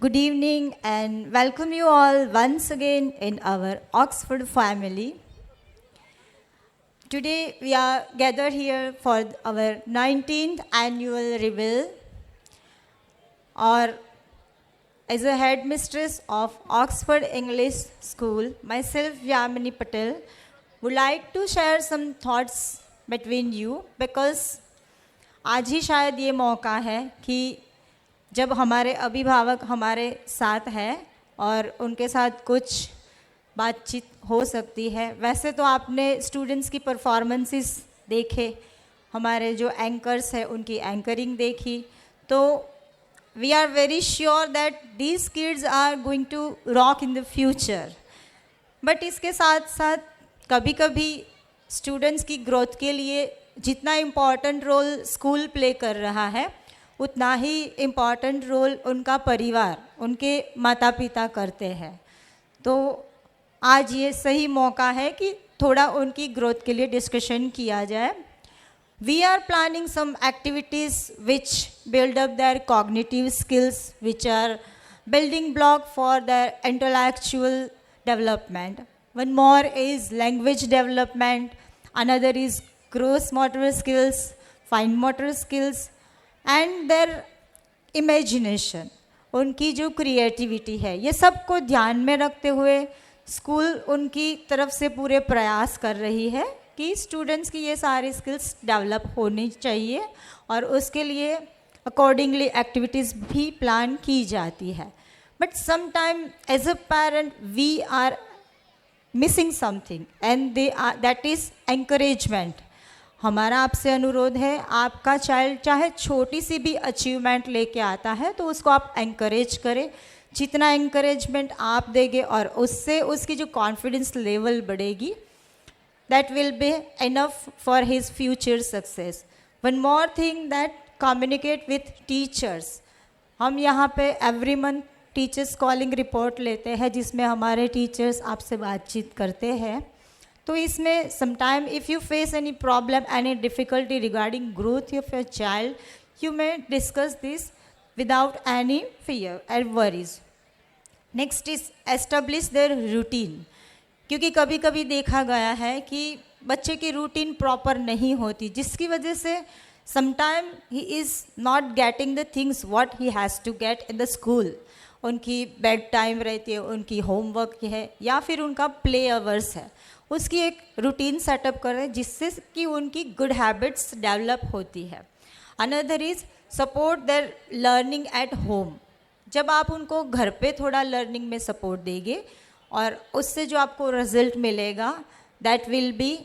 Good evening and welcome you all once again in our Oxford family. Today we are gathered here for our 19th annual reveal. Or as a headmistress of Oxford English School, myself Yamini Patel would like to share some thoughts between you because आज ही शायद ये मौका है कि जब हमारे अभिभावक हमारे साथ हैं और उनके साथ कुछ बातचीत हो सकती है। वैसे तो आपने स्टूडेंट्स की परफॉर्मेंसेस देखे, हमारे जो एंकर्स हैं उनकी एंकरिंग देखी, तो we are very sure that these kids are going to rock in the future. But इसके साथ साथ कभी कभी स्टूडेंट्स की ग्रोथ के लिए जितना इम्पॉर्टेंट रोल स्कूल प्ले कर रहा है उतना ही इम्पॉर्टेंट रोल उनका परिवार, उनके माता पिता करते हैं। तो आज ये सही मौका है कि थोड़ा उनकी ग्रोथ के लिए डिस्कशन किया जाए। We are planning some activities which build up their cognitive skills which are building block for their intellectual development. One more is language development, another is gross motor skills, fine motor skills and their imagination, उनकी जो creativity है, ये सब को ध्यान में रखते हुए स्कूल उनकी तरफ से पूरे प्रयास कर रही है कि स्टूडेंट्स की ये सारी स्किल्स डेवलप होनी चाहिए और उसके लिए अकॉर्डिंगली एक्टिविटीज़ भी प्लान की जाती है। But some time as a parent we are missing something and that is encouragement. हमारा आपसे अनुरोध है, आपका चाइल्ड चाहे छोटी सी भी अचीवमेंट लेके आता है तो उसको आप एनकरेज करें। जितना एनकरेजमेंट आप देंगे और उससे उसकी जो कॉन्फिडेंस लेवल बढ़ेगी, that will be enough for his future success. One more thing, that communicate with teachers. हम यहाँ पे every month teachers calling report लेते हैं जिसमें हमारे टीचर्स आपसे बातचीत करते हैं। तो इसमें sometime if you face any problem, any difficulty regarding growth of your child, you may discuss this without any fear and worries. Next is establish their routine, क्योंकि कभी कभी देखा गया है कि बच्चे की रूटीन प्रॉपर नहीं होती, जिसकी वजह से sometime he is not getting the things what he has to get in the school. उनकी बेड टाइम रहती है, उनकी होमवर्क है या फिर उनका प्ले आवर्स है, उसकी एक रूटीन सेटअप करें जिससे कि उनकी गुड हैबिट्स डेवलप होती है। Another is support there learning at home. जब आप उनको घर पे थोड़ा लर्निंग में सपोर्ट देंगे और उससे जो आपको रिजल्ट मिलेगा that will be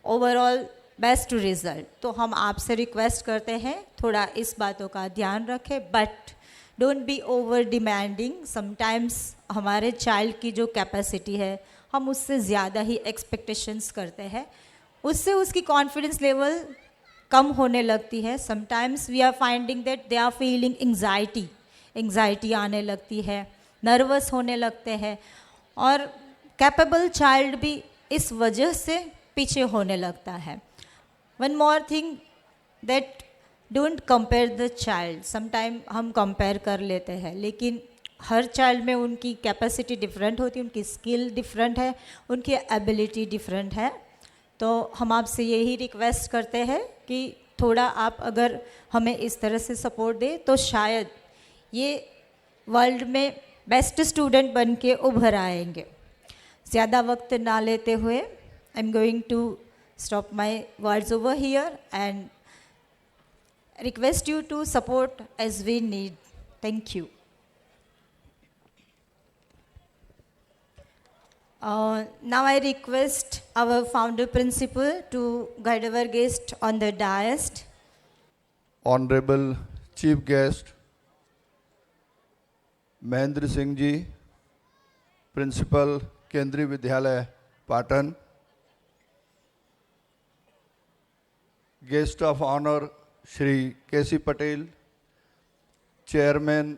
overall best result. तो हम आपसे रिक्वेस्ट करते हैं थोड़ा इस बातों का ध्यान रखें, but don't be over demanding. Sometimes हमारे चाइल्ड की जो कैपेसिटी है हम उससे ज़्यादा ही एक्सपेक्टेशंस करते हैं, उससे उसकी कॉन्फिडेंस लेवल कम होने लगती है। Sometimes we are finding that they are feeling anxiety आने लगती है, नर्वस होने लगते हैं और कैपेबल चाइल्ड भी इस वजह से पीछे होने लगता है। One more thing, that don't compare the child. Sometime हम कंपेयर कर लेते हैं, लेकिन हर चाइल्ड में उनकी कैपेसिटी डिफरेंट होती है, उनकी स्किल डिफरेंट है, उनकी एबिलिटी डिफरेंट है। तो हम आपसे यही रिक्वेस्ट करते हैं कि थोड़ा आप अगर हमें इस तरह से सपोर्ट दें तो शायद ये वर्ल्ड में बेस्ट स्टूडेंट बन के उभर आएंगे। ज़्यादा वक्त ना लेते हुए I am going to stop my words over here and request you to support as we need. Thank you. Now I request our founder principal to guide our guest on the dais. Honorable Chief Guest Mahendra Singh ji, Principal Kendriya Vidyalaya Patan. Guest of Honor Shri K.C. Patel, Chairman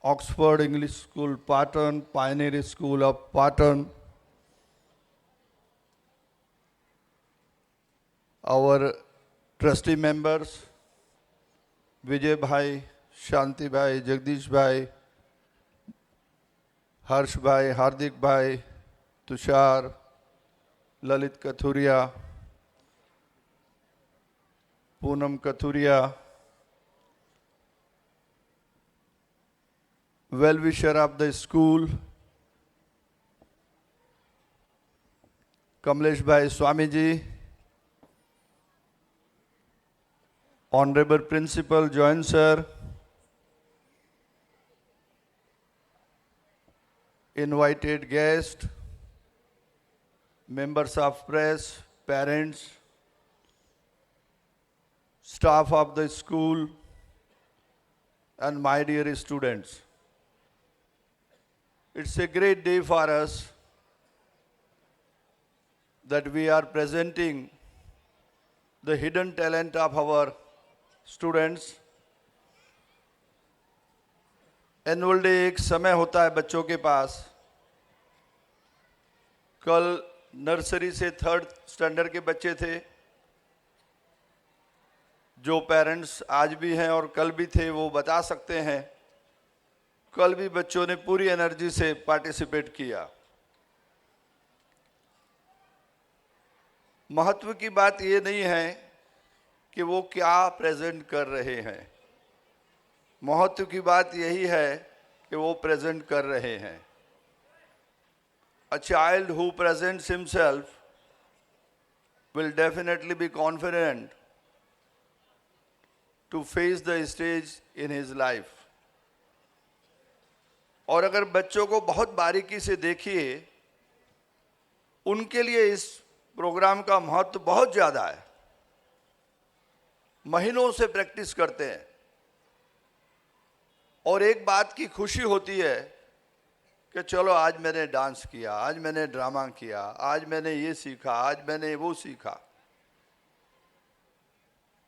Oxford English School Patan, Pioneer School of Patan. Our trustee members विजय भाई, शांति भाई, जगदीश भाई, हर्ष भाई, हार्दिक भाई, Tushar, Lalit Kathuria, Poonam Kathuria, well-wisher of the school, Kamlesh Bhai Swamiji, Honorable Principal Join Sir, invited guests, members of press, parents, staff of the school, and my dear students. It's a great day for us that we are presenting the hidden talent of our students. Annual day एक समय होता है बच्चों के पास. कल nursery से 3rd standard के बच्चे थे, जो पेरेंट्स आज भी हैं और कल भी थे, वो बता सकते हैं. कल भी बच्चों ने पूरी एनर्जी से पार्टिसिपेट किया. महत्व की बात ये नहीं है कि वो क्या प्रेजेंट कर रहे हैं, महत्व की बात यही है कि वो प्रेजेंट कर रहे हैं. A child who presents himself will definitely be confident to face the stage in his life. और अगर बच्चों को बहुत बारीकी से देखिए, उनके लिए इस प्रोग्राम का महत्व बहुत ज़्यादा है. महीनों से प्रैक्टिस करते हैं और एक बात की खुशी होती है कि चलो आज मैंने डांस किया, आज मैंने ड्रामा किया, आज मैंने ये सीखा, आज मैंने वो सीखा.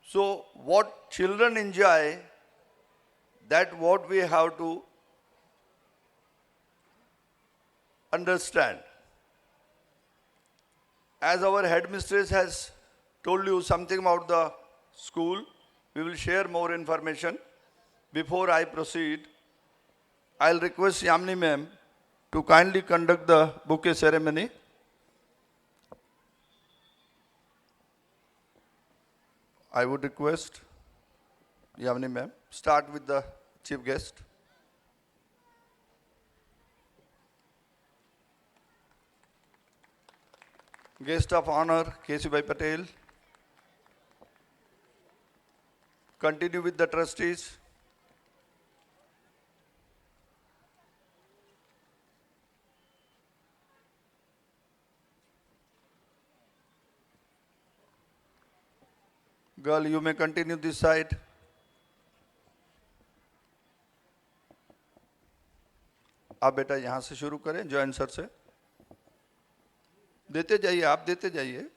So what children enjoy, that what we have to understand. As our headmistress has told you something about the school, we will share more information. Before I proceed, I'll request Yamini ma'am to kindly conduct the bouquet ceremony. I would request Yamini ma'am start with the chief guest. Guest of honor, Kesubhai Patel. Continue with the trustees. Girl, you may continue this side. आप बेटा यहाँ से शुरू करें, join sir से. देते जाइए, आप देते जाइए.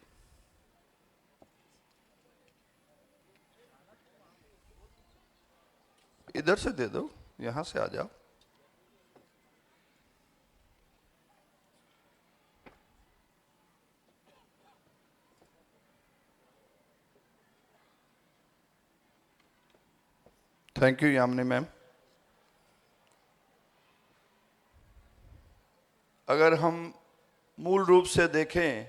इधर से दे दो, यहाँ से आ जाओ. Thank you Yamini ma'am. अगर हम मूल रूप से देखें,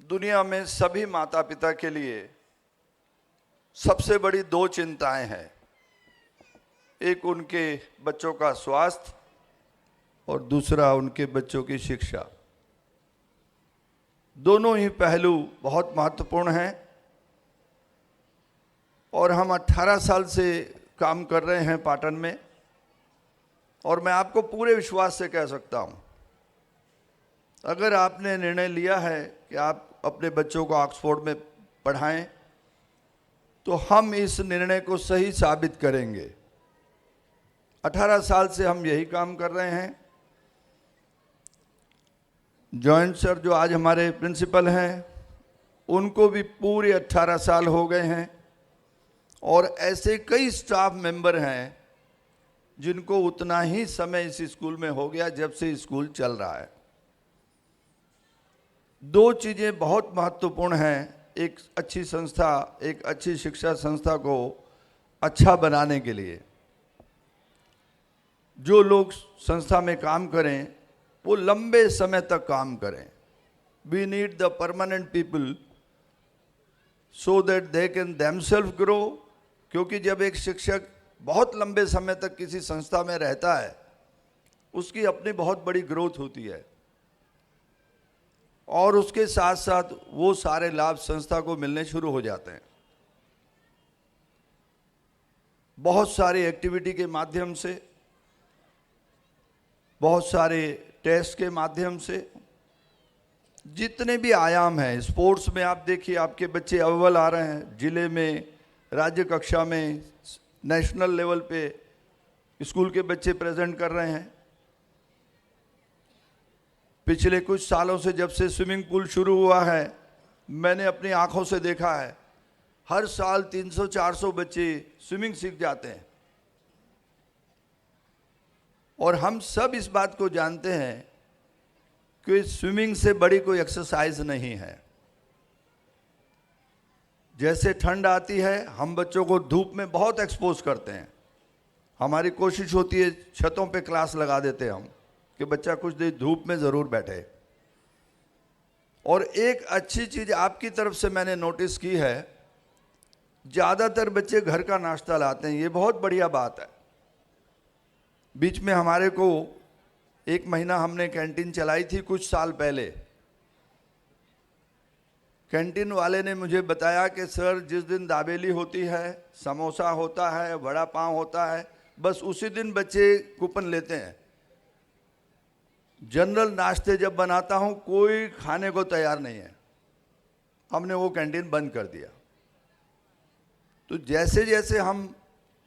दुनिया में सभी माता पिता के लिए सबसे बड़ी 2 चिंताएं हैं. एक उनके बच्चों का स्वास्थ्य और दूसरा उनके बच्चों की शिक्षा. दोनों ही पहलू बहुत महत्वपूर्ण हैं और हम 18 साल से काम कर रहे हैं पाटन में, और मैं आपको पूरे विश्वास से कह सकता हूं, अगर आपने निर्णय लिया है कि आप अपने बच्चों को ऑक्सफोर्ड में पढ़ाएं, तो हम इस निर्णय को सही साबित करेंगे. 18 साल से हम यही काम कर रहे हैं. जॉइंट सर जो आज हमारे प्रिंसिपल हैं, उनको भी पूरे 18 साल हो गए हैं, और ऐसे कई स्टाफ मेंबर हैं जिनको उतना ही समय इस स्कूल में हो गया जब से स्कूल चल रहा है. 2 चीज़ें बहुत महत्वपूर्ण हैं एक अच्छी संस्था, एक अच्छी शिक्षा संस्था को अच्छा बनाने के लिए. जो लोग संस्था में काम करें वो लंबे समय तक काम करें. We need the permanent people so that they can themselves grow. क्योंकि जब एक शिक्षक बहुत लंबे समय तक किसी संस्था में रहता है उसकी अपनी बहुत बड़ी ग्रोथ होती है और उसके साथ साथ वो सारे लाभ संस्था को मिलने शुरू हो जाते हैं. बहुत सारी एक्टिविटी के माध्यम से, बहुत सारे टेस्ट के माध्यम से, जितने भी आयाम हैं. स्पोर्ट्स में आप देखिए आपके बच्चे अव्वल आ रहे हैं, जिले में, राज्य कक्षा में, नेशनल लेवल पे स्कूल के बच्चे प्रेजेंट कर रहे हैं. पिछले कुछ सालों से जब से स्विमिंग पूल शुरू हुआ है मैंने अपनी आंखों से देखा है हर साल 300-400 बच्चे स्विमिंग सीख जाते हैं. और हम सब इस बात को जानते हैं कि स्विमिंग से बड़ी कोई एक्सरसाइज नहीं है. जैसे ठंड आती है हम बच्चों को धूप में बहुत एक्सपोज करते हैं. हमारी कोशिश होती है छतों पे क्लास लगा देते हैं हम कि बच्चा कुछ देर धूप में ज़रूर बैठे. और एक अच्छी चीज़ आपकी तरफ से मैंने नोटिस की है, ज़्यादातर बच्चे घर का नाश्ता लाते हैं. ये बहुत बढ़िया बात है. बीच में हमारे को 1 महीना हमने कैंटीन चलाई थी कुछ साल पहले. कैंटीन वाले ने मुझे बताया कि सर जिस दिन दाबेली होती है, समोसा होता है, वड़ा पाव होता है, बस उसी दिन बच्चे कूपन लेते हैं. जनरल नाश्ते जब बनाता हूँ कोई खाने को तैयार नहीं है. हमने वो कैंटीन बंद कर दिया. तो जैसे जैसे हम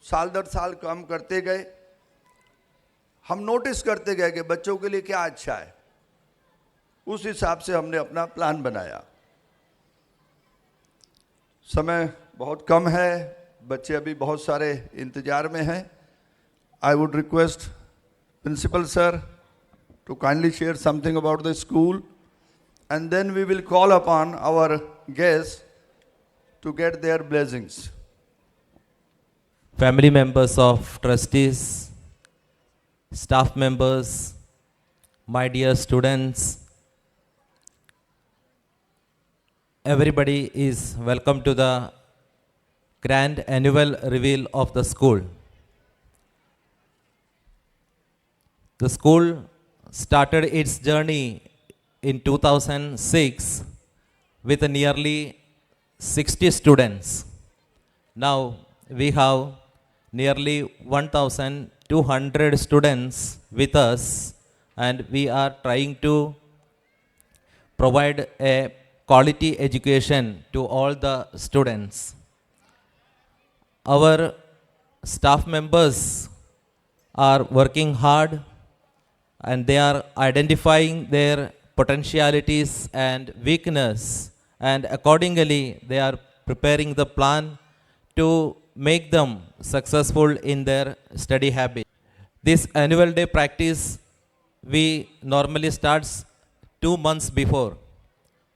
साल दर साल काम करते गए हम नोटिस करते गए कि बच्चों के लिए क्या अच्छा है. उस हिसाब से हमने अपना प्लान बनाया. समय बहुत कम है, बच्चे अभी बहुत सारे इंतजार में हैं. I would request principal sir to kindly share something about the school and then we will call upon our guests to get their blessings. Family members of trustees, staff members, my dear students, everybody is welcome to the grand annual reveal of the school. The school started its journey in 2006 with nearly 60 students. Now we have nearly 1,200 students with us and we are trying to provide a quality education to all the students. Our staff members are working hard and they are identifying their potentialities and weakness, and accordingly they are preparing the plan to make them successful in their study habit. This annual day practice we normally starts 2 months before.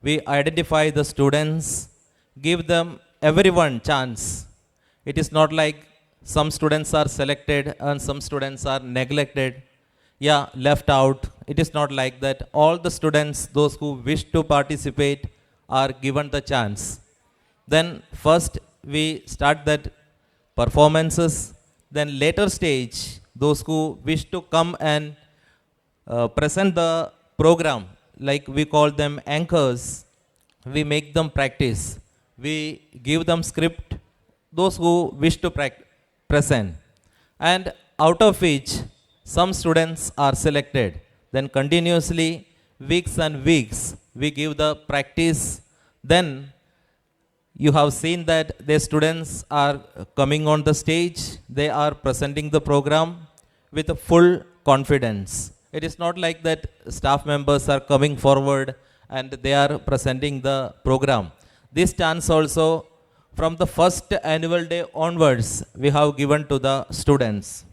We identify the students, give them everyone chance. It is not like some students are selected and some students are neglected, left out. It is not like that. All the students, those who wish to participate, are given the chance. Then first we start that performances. Then later stage, those who wish to come and present the program, like we call them anchors, we make them practice. We give them script, those who wish to present. And out of which some students are selected. Then continuously, weeks and weeks, we give the practice. Then you have seen that the students are coming on the stage. They are presenting the program with full confidence. It is not like that staff members are coming forward and they are presenting the program. This chance also from the first annual day onwards we have given to the students.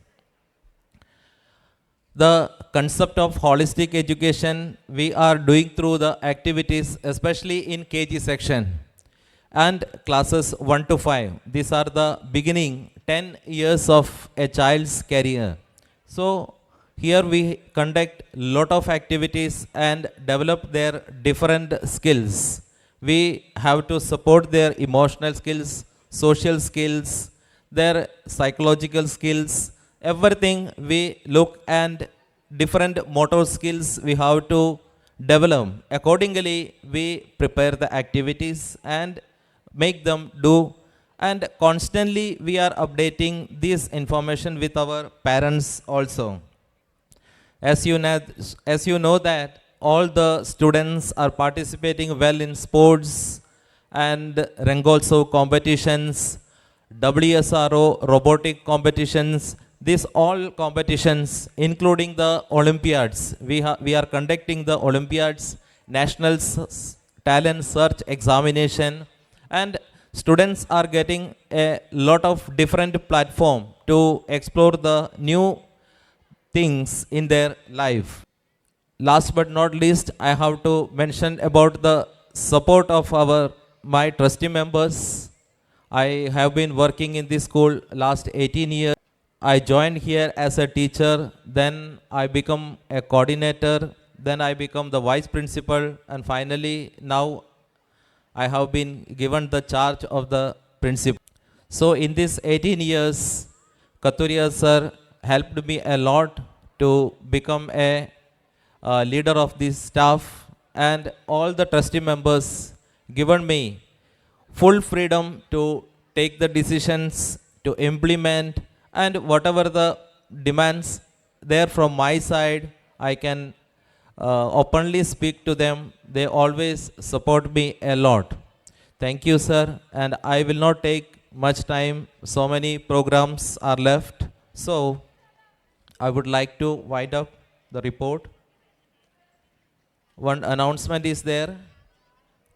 The concept of holistic education we are doing through the activities, especially in KG section and classes 1 to 5. These are the beginning 10 years of a child's career. So here we conduct lot of activities and develop their different skills. We have to support their emotional skills, social skills, their psychological skills, everything we look, and different motor skills we have to develop. Accordingly, we prepare the activities and make them do, and constantly we are updating this information with our parents also. As you know that all the students are participating well in sports and Rangolso competitions, WSRO robotic competitions, these all competitions, including the Olympiads. We are conducting the Olympiads, National Talent Search Examination, and students are getting a lot of different platform to explore the new things in their life. Last but not least, I have to mention about the support of my trustee members. I have been working in this school last 18 years. I joined here as a teacher, then I become a coordinator, then I become the vice principal, and finally now I have been given the charge of the principal. So in this 18 years, Kathuria sir helped me a lot to become a leader of this staff, and all the trustee members given me full freedom to take the decisions, to implement, and whatever the demands there from my side, I can openly speak to them. They always support me a lot. Thank you, sir, and I will not take much time. So many programs are left. So I would like to wind up the report. One announcement is there.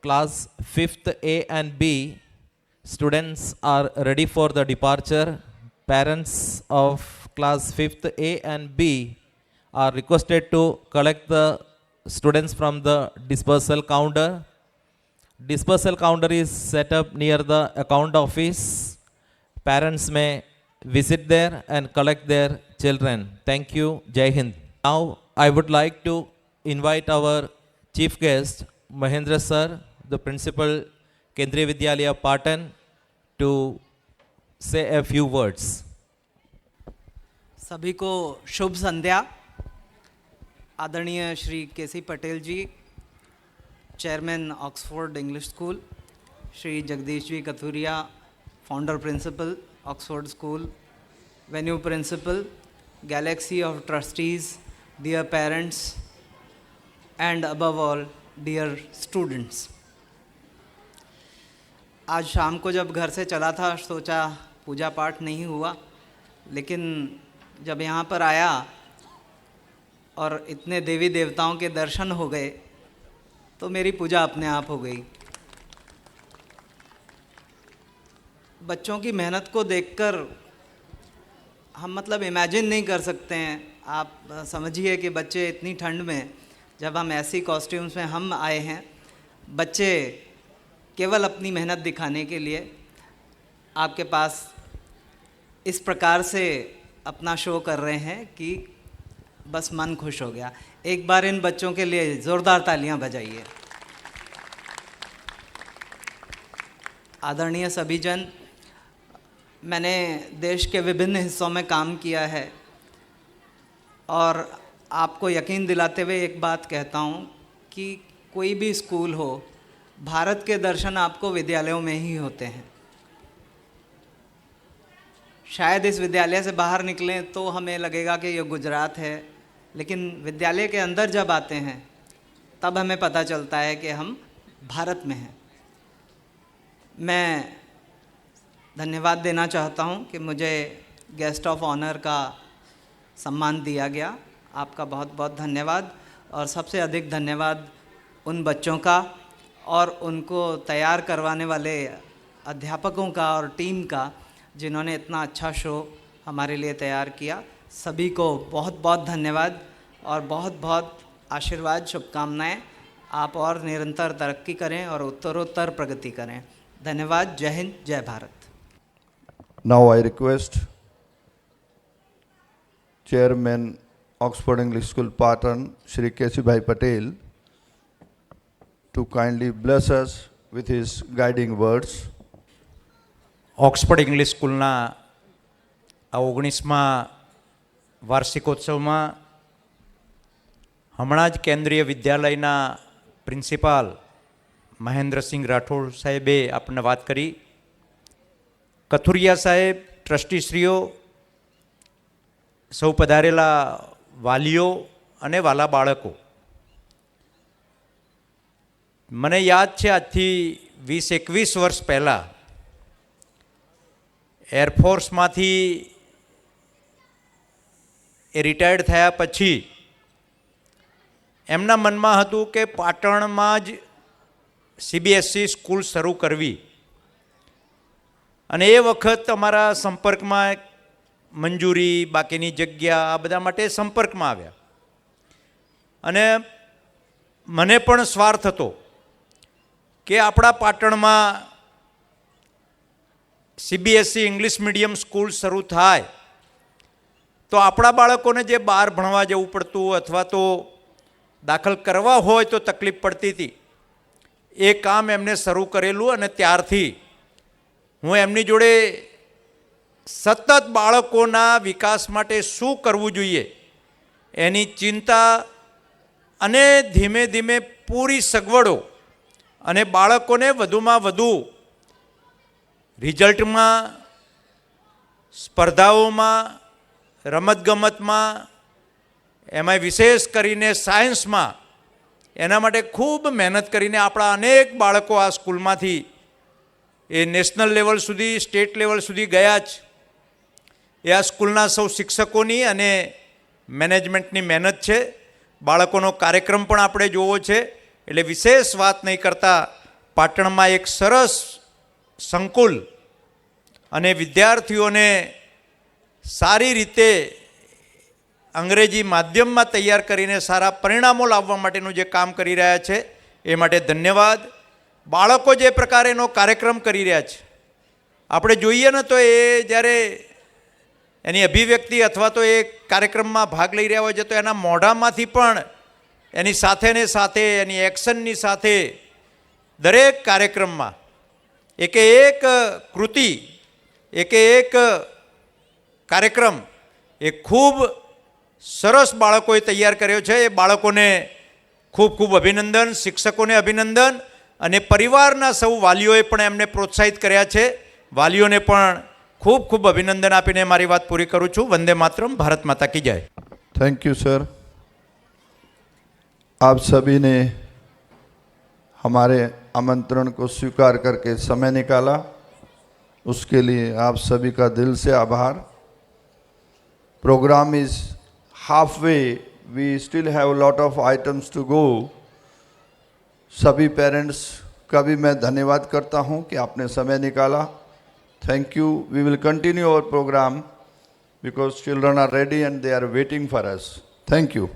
Class 5th A and B students are ready for the departure. Parents of class 5th A and B are requested to collect the students from the dispersal counter. Dispersal counter is set up near the account office. Parents may visit there and collect their children. Thank you. Jai Hind. Now I would like to invite our chief guest, Mahendra sir, the principal, Kendriya Vidyalaya Patan, to say a few words. सभी को शुभ संध्या। आदरणीय Shri K C Patel ji, chairman Oxford English school, Shri Jagdish ji Kathuria, founder principal Oxford school, venue principal, galaxy of trustees, dear parents, and above all dear students. आज शाम को जब घर से चला था सोचा पूजा पाठ नहीं हुआ, लेकिन जब यहाँ पर आया और इतने देवी देवताओं के दर्शन हो गए तो मेरी पूजा अपने आप हो गई। बच्चों की मेहनत को देखकर हम मतलब इमेजिन नहीं कर सकते हैं। आप समझिए कि बच्चे इतनी ठंड में, जब हम ऐसी कॉस्ट्यूम्स में हम आए हैं, बच्चे केवल अपनी मेहनत दिखाने के लिए आपके पास इस प्रकार से अपना शो कर रहे हैं कि बस मन खुश हो गया। एक बार इन बच्चों के लिए ज़ोरदार तालियां बजाइए। आदरणीय सभी जन, मैंने देश के विभिन्न हिस्सों में काम किया है और आपको यकीन दिलाते हुए एक बात कहता हूँ कि कोई भी स्कूल हो, भारत के दर्शन आपको विद्यालयों में ही होते हैं। शायद इस विद्यालय से बाहर निकलें तो हमें लगेगा कि ये गुजरात है, लेकिन विद्यालय के अंदर जब आते हैं तब हमें पता चलता है कि हम भारत में हैं। मैं धन्यवाद देना चाहता हूं कि मुझे गेस्ट ऑफ ऑनर का सम्मान दिया गया। आपका बहुत बहुत धन्यवाद, और सबसे अधिक धन्यवाद उन बच्चों का और उनको तैयार करवाने वाले अध्यापकों का और टीम का, जिन्होंने इतना अच्छा शो हमारे लिए तैयार किया। सभी को बहुत बहुत धन्यवाद और बहुत बहुत आशीर्वाद, शुभकामनाएं। आप और निरंतर तरक्की करें और उत्तरोत्तर प्रगति करें। धन्यवाद। जय हिंद, जय Bharat. Now I request chairman Oxford English school Patan Shri K C bhai Patel to kindly bless us with his guiding words. Oxford English સ્કૂલના આ 19મા વાર્ષિકોત્સવમાં હમણાં જ કેન્દ્રીય વિદ્યાલયના પ્રિન્સિપાલ મહેન્દ્રસિંહ રાઠોડ સાહેબે આપણને વાત કરી. કથુરિયા સાહેબ, ટ્રસ્ટીશ્રીઓ, સૌ પધારેલા વાલીઓ અને વાલા બાળકો, મને યાદ છે આજથી 20-21 વર્ષ પહેલાં એરફોર્સમાંથી એ રિટાયર્ડ થયા પછી એમના મનમાં હતું કે પાટણમાં જ CBSE સ્કૂલ શરૂ કરવી. અને એ વખત અમારા સંપર્કમાં મંજૂરી, બાકીની જગ્યા, આ બધા માટે સંપર્કમાં આવ્યા. અને મને પણ સ્વાર્થ હતો કે આપણા પાટણમાં CBSE ઇંગ્લિશ મીડિયમ સ્કૂલ શરૂ થાય તો આપણા બાળકોને જે બહાર ભણવા જવું પડતું અથવા તો દાખલ કરવા હોય તો તકલીફ પડતી હતી, એ કામ એમને શરૂ કરેલું. અને ત્યારથી હું એમની જોડે સતત બાળકોના વિકાસ માટે શું કરવું જોઈએ એની ચિંતા અને ધીમે ધીમે પૂરી સગવડો અને બાળકોને વધુમાં વધુ રિઝલ્ટમાં, સ્પર્ધાઓમાં, રમતગમતમાં, એમાંય વિશેષ કરીને સાયન્સમાં, એના માટે ખૂબ મહેનત કરીને આપણા અનેક બાળકો આ સ્કૂલમાંથી એ નેશનલ લેવલ સુધી, સ્ટેટ લેવલ સુધી ગયા જ. એ આ સ્કૂલના સૌ શિક્ષકોની અને મેનેજમેન્ટની મહેનત છે. બાળકોનો કાર્યક્રમ પણ આપણે જોવો છે. એટલે વિશેષ વાત નહીં કરતા, પાટણમાં એક સરસ સંકુલ અને વિદ્યાર્થીઓને સારી રીતે અંગ્રેજી માધ્યમમાં તૈયાર કરીને સારા પરિણામો લાવવા માટેનું જે કામ કરી રહ્યા છે એ માટે ધન્યવાદ. બાળકો જે પ્રકારે એનો કાર્યક્રમ કરી રહ્યા છે, આપણે જોઈએ ને તો એ જ્યારે એની અભિવ્યક્તિ અથવા તો એ કાર્યક્રમમાં ભાગ લઈ રહ્યા હોય છે તો એના મોઢામાંથી પણ એની સાથે ને સાથે એની એક્શનની સાથે દરેક કાર્યક્રમમાં એકે એક કૃતિ, એકે એક કાર્યક્રમ એ ખૂબ સરસ બાળકોએ તૈયાર કર્યો છે. એ બાળકોને ખૂબ ખૂબ અભિનંદન, શિક્ષકોને અભિનંદન, અને પરિવારના સૌ વાલીઓએ પણ એમને પ્રોત્સાહિત કર્યા છે. વાલીઓને પણ ખૂબ ખૂબ અભિનંદન આપીને મારી વાત પૂરી કરું છું. વંદે માતરમ, ભારત માતા કી જય. Thank you sir. आप सभी ने हमारे आमंत्रण को स्वीकार करके समय निकाला, उसके लिए आप सभी का दिल से आभार. Program is half way, we still have lot of items to go. सभी पेरेंट्स का भी मैं धन्यवाद करता हूं कि आपने समय निकाला. Thank you. We will continue our program because children are ready and they are waiting for us. Thank you.